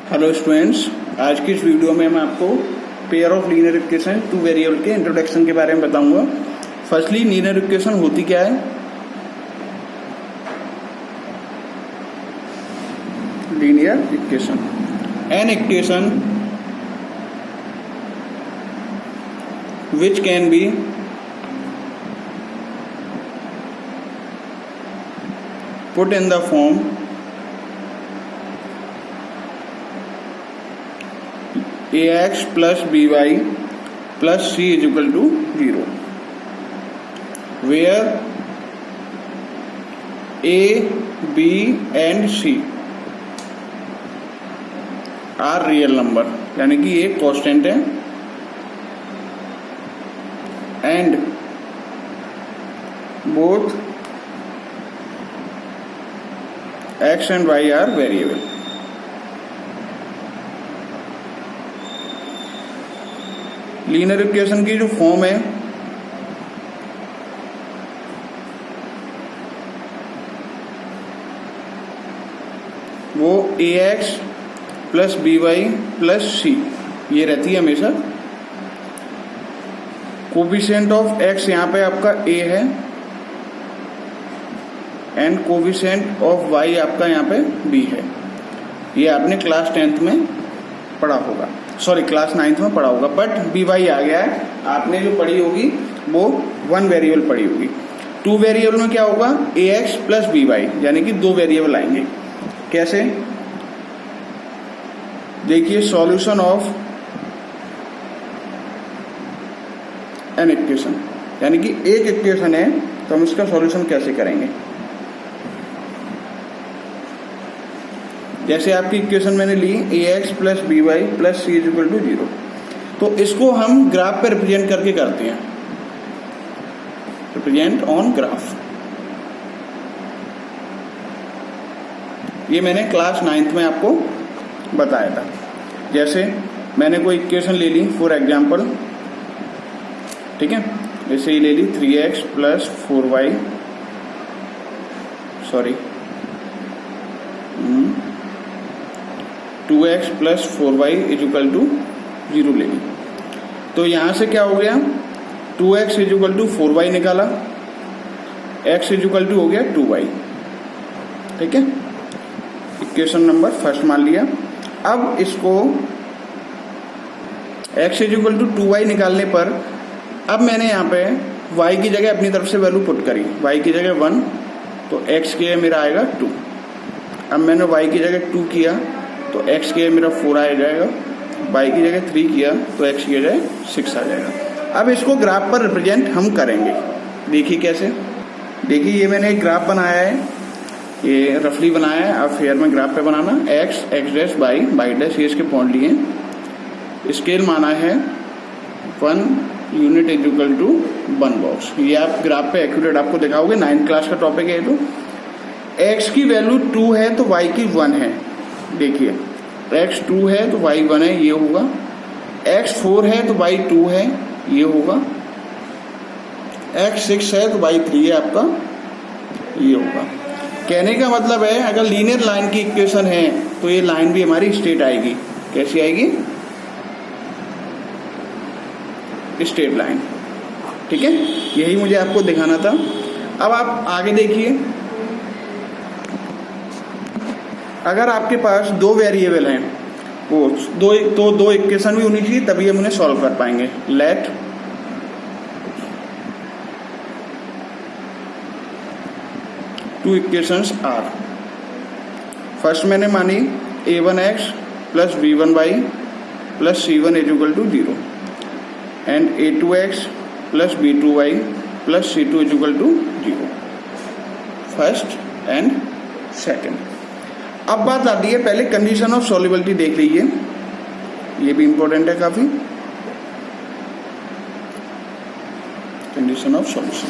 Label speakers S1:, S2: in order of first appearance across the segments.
S1: Hello students, आज की इस वीडियो में मैं आपको pair of linear equation two variable के इंट्रोडक्शन के बारे में बताऊंगा। फर्स्टली लीनियर इक्वेशन होती क्या है। Linear equation an equation which can be put in the form ax plus by plus c is equal to 0, where a, b and c are real number, यानी कि एक कांस्टेंट है and both x and y are variable. Linear equation की जो form है वो ax plus by plus c ये रहती है हमेशा। कोफिशिएंट ऑफ x यहाँ पे आपका a है एंड कोफिशिएंट ऑफ y आपका यहाँ पे b है। ये आपने क्लास 10th में पढ़ा होगा, सॉरी क्लास 9th में पढ़ा होगा, बट by आ गया है। आपने जो पढ़ी होगी वो 1 वेरिएबल पढ़ी होगी। 2 वेरिएबल में क्या होगा, ax प्लस by, यानी कि 2 वेरिएबल आएंगे। कैसे, देखिए सॉल्यूशन ऑफ एन इक्वेशन, यानी कि एक इक्वेशन है तो हम इसका सॉल्यूशन कैसे करेंगे। जैसे आपकी इक्वेशन मैंने ली ax plus by plus c is equal to 0, तो इसको हम ग्राफ पे रिप्रेजेंट करके करते हैं, रिप्रेजेंट ऑन ग्राफ। ये मैंने क्लास 9th में आपको बताया था। जैसे मैंने कोई इक्वेशन ले ली फॉर एग्जाम्पल, ठीक है, जैसे ये ले ली 3x plus 4y, sorry 2x plus 4y is equal to 0 ले ली। तो यहां से क्या हो गया, 2x is equal to 4y निकाला, x इज इक्वल टू हो गया 2y, ठीक है, इक्वेशन नंबर फर्स्ट मान लिया। अब इसको x is equal to 2y निकालने पर अब मैंने यहाँ पे y की जगह अपनी तरफ से वैल्यू पुट करी, y की जगह 1 तो x के मेरा आएगा 2। अब मैंने y की जगह 2 किया तो x के मेरा 4 आ जाएगा, y की जगह 3 किया तो x की जगह 6 आ जाएगा। अब इसको ग्राफ पर रिप्रेजेंट हम करेंगे। देखिए कैसे, देखिए ये मैंने एक ग्राफ बनाया है, ये रफली बनाया है। अब फेयर में ग्राफ पे बनाना, x डैश y डैश, ये इसके पॉइंट लिए, स्केल माना है 1 unit is equal to 1 box. ये आप ग्राफ पे एक्यूरेट आपको दिखाओगे, 9th क्लास का टॉपिक है। तो x की वैल्यू 2 है तो y की 1 है। देखिए x 2 है तो y 1 है, ये होगा। x 4 है तो y 2 है, ये होगा। x 6 है तो y 3 है आपका, ये होगा। कहने का मतलब है अगर लीनियर लाइन की इक्वेशन है तो ये लाइन भी हमारी स्ट्रेट आएगी। कैसी आएगी, स्ट्रेट लाइन, ठीक है। यही मुझे आपको दिखाना था। अब आप आगे देखिए, अगर आपके पास 2 वेरिएबल हैं, वो दो इक्वेशन भी होनी चाहिए तभी हम उन्हें सॉल्व कर पाएंगे। Let two equations are, first मैंने मानी a1x plus b1y plus c1 is equal to 0 and a2x plus b2y plus c2 is equal to 0, first and second. अब बात आती है, पहले कंडीशन ऑफ सॉल्युबिलिटी देख लीजिए, ये भी इंपॉर्टेंट है काफी। कंडीशन ऑफ सॉल्यूशन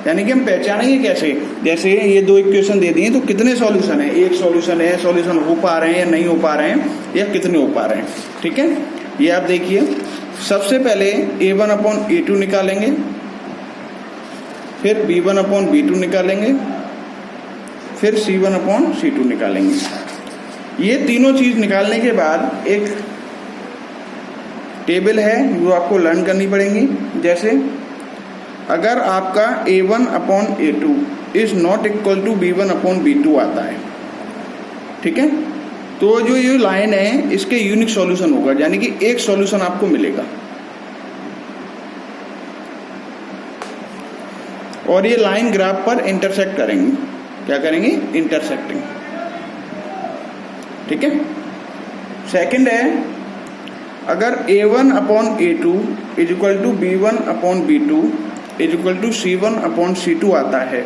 S1: यानी कि हम पहचानेंगे कैसे, जैसे ये 2 इक्वेशन दे दिए तो कितने सॉल्यूशन है, एक सॉल्यूशन है, सॉल्यूशन हो पा रहे हैं या नहीं हो पा रहे हैं, या कितने हो पा रहे हैं, ठीक है। ये आप देखिए, सबसे पहले a1 अपॉन a2 निकालेंगे, फिर b1 अपॉन b2 निकालेंगे, फिर c1 अपॉन c2 निकालेंगे। ये तीनों चीज़ निकालने के बाद एक टेबल है जो आपको लर्न करनी पड़ेंगी। जैसे अगर आपका A1 upon A2 is not equal to B1 upon B2 आता है, ठीक है, तो जो ये लाइन है इसके यूनिक सॉल्यूशन होगा, यानी कि एक सॉल्यूशन आपको मिलेगा। और ये लाइन ग्राफ पर इंटरसेक्ट करेंगी। क्या करेंगी? इंटरसेक्टिंग, ठीक है। सेकंड है, अगर A1 upon A2 is equal to B1 upon B2 is equal to C1 upon C2 आता है,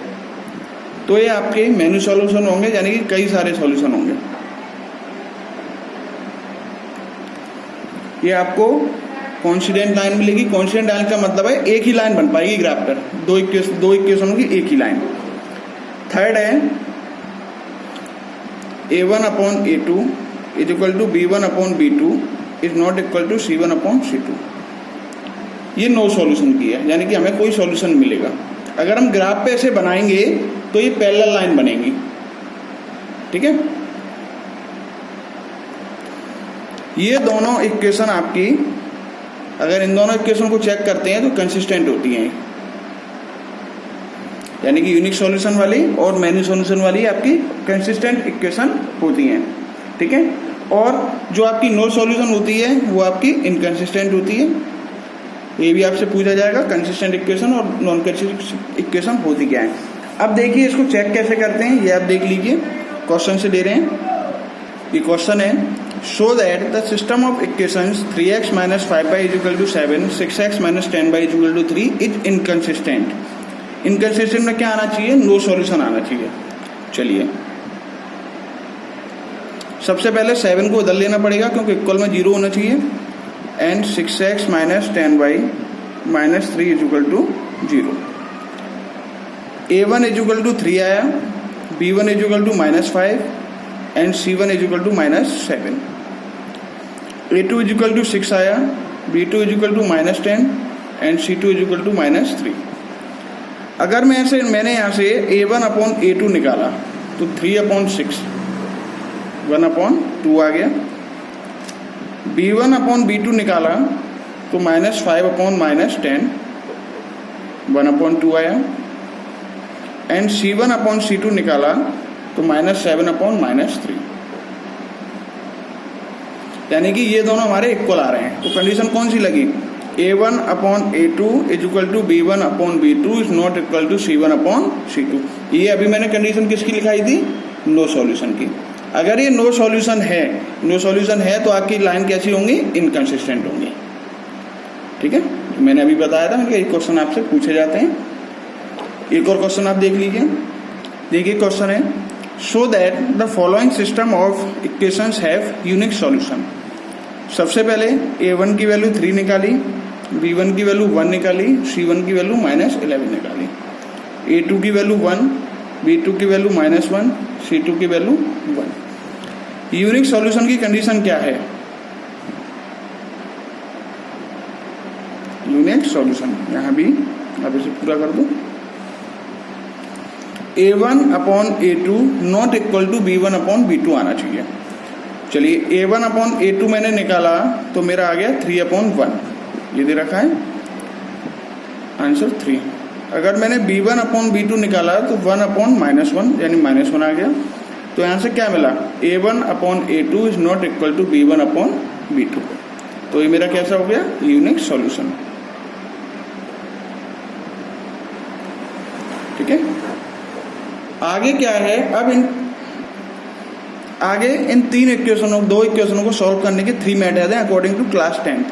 S1: तो ये आपके मेनू सॉल्यूशन होंगे, यानी कि कई सारे सॉल्यूशन होंगे। ये आपको कॉन्स्टिडेंट लाइन मिलेगी। कॉन्स्टिडेंट लाइन का मतलब है एक ही लाइन बन पाएगी ग्राफ पर, दो इक्वेशन की एक ही लाइन। थर्ड है, A1 upon A2 is equal to B1 upon B2 is not equal to C1 upon C2। ये नो सॉल्यूशन की है, यानी कि हमें कोई सॉल्यूशन मिलेगा। अगर हम ग्राफ पे ऐसे बनाएंगे तो ये पैरेलल लाइन बनेगी, ठीक है। ये दोनों इक्वेशन आपकी, अगर इन दोनों इक्वेशन को चेक करते हैं तो कंसिस्टेंट होती हैं, यानी कि यूनिक सॉल्यूशन वाली और मैन्यू सॉल्यूशन वाली आपकी कंसिस्टेंट इक्वेशन होती हैं, ठीक है। और जो आपकी नो सॉल्यूशन होती है वो आपकी इनकंसिस्टेंट होती है। ये भी आपसे पूछा जाएगा, कंसिस्टेंट इक्वेशन और नॉन कंसिस्टेंट इक्वेशन होती क्या है। अब देखिए इसको चेक कैसे करते हैं, ये आप देख लीजिए, क्वेश्चन से दे रहे हैं। ये क्वेश्चन है, show that the system of equations 3x minus 5y is equal to 7, 6x minus 10y is equal to 3 is inconsistent. Inconsistent में क्या आना चाहिए? नो सॉल्यूशन आना चाहिए। चलिए सबसे पहले 7 को बदल लेना पड़ेगा क्योंकि इक्वल में 0 होना चाहिए, and 6x minus 10y minus 3 is equal to 0। A1 is equal to 3 आया, B1 is equal to minus 5 and C1 is equal to minus 7। A2 is equal to 6 आया, B2 is equal to minus 10 and C2 is equal to minus 3। अगर मैंने यहाँ से A1 upon A2 निकाला तो 3 upon 6 1 upon 2 आ गया। B1 upon B2 निकाला तो माइनस 5 अपॉन माइनस 10 1 अपॉन 2 आया। एंड C1 अपॉन C2 निकाला तो माइनस 7 अपॉन माइनस 3, यानी कि ये दोनों हमारे इक्वल आ रहे हैं। तो कंडीशन कौन सी लगी? A1 upon A2 is equal to B1 upon B2 is not equal to C1 upon C2। ये अभी मैंने कंडीशन किसकी लिखाई थी? नो सॉल्यूशन की। अगर ये नो सॉल्यूशन है तो आपकी लाइन कैसी होंगी? इनकंसिस्टेंट होंगी, ठीक है। मैंने अभी बताया था कि ये क्वेश्चन आपसे पूछे जाते हैं। एक और क्वेश्चन आप देख लीजिए। देखिए क्वेश्चन है, show that the following system of equations have unique solution. सबसे पहले A1 की वैल्यू 3 निकाली, B1 की वैल्यू 1 निकाली, C1 की वैल्यू माइनस 11 निकाली, A2 की वैल्यू 1, B2 की वैल्यू माइनस 1, C2 की वैल्यू 1। यूनिक सॉल्यूशन की कंडीशन क्या है? यूनिक सॉल्यूशन यहाँ भी अब इसे पूरा कर दो। A1 upon A2 not equal to B1 upon B2 आना चाहिए। चलिए A1 अपॉन A2 मैंने निकाला तो मेरा आ गया 3 अपॉन 1, ये दे रखा है आंसर 3। अगर मैंने B1 अपॉन B2 निकाला तो 1 अपॉन माइनस 1 यानी माइनस 1 आ गया। तो यहाँ से क्या मिला? A1 upon A2 is not equal to B1 upon B2। तो ये मेरा कैसा हो गया? यूनिक सॉल्यूशन, ठीक है। आगे क्या है? अब इन दो इक्वेशनों को सॉल्व करने के 3 मेथड हैं अकॉर्डिंग टू क्लास 10th।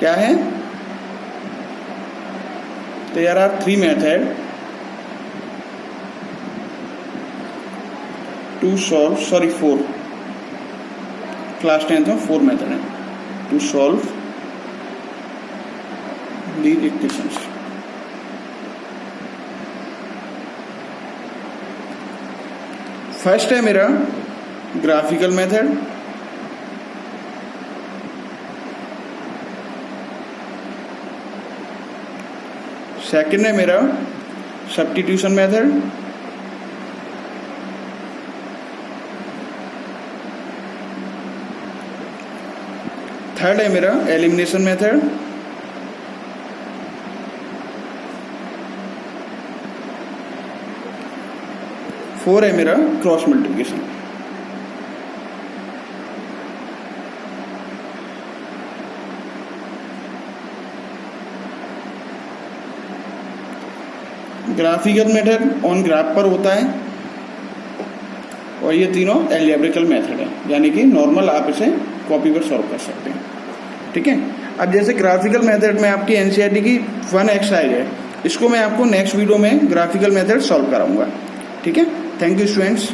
S1: क्या है? तो यार are 3 method to solve, 4 class 10th में 4 मेथड है to solve these equations. First है मेरा ग्राफिकल मेथड, सेकंड है मेरा सब्स्टिट्यूशन मेथड, थर्ड है मेरा एलिमिनेशन मेथड, फोर है मेरा cross multiplication. Graphical method on graph पर होता है और ये तीनों एल्जेब्रिकल मेथड है, यानी कि नॉर्मल आप इसे कॉपी पर सॉल्व कर सकते हैं। ठीक है, अब जैसे ग्राफिकल मेथड में आपकी एनसीईआरटी की 1 एक्सरसाइज है, इसको मैं आपको नेक्स्ट वीडियो में ग्राफिकल मेथड सॉल्व कराऊंगा। ठीक है, थैंक यू स्टूडेंट्स।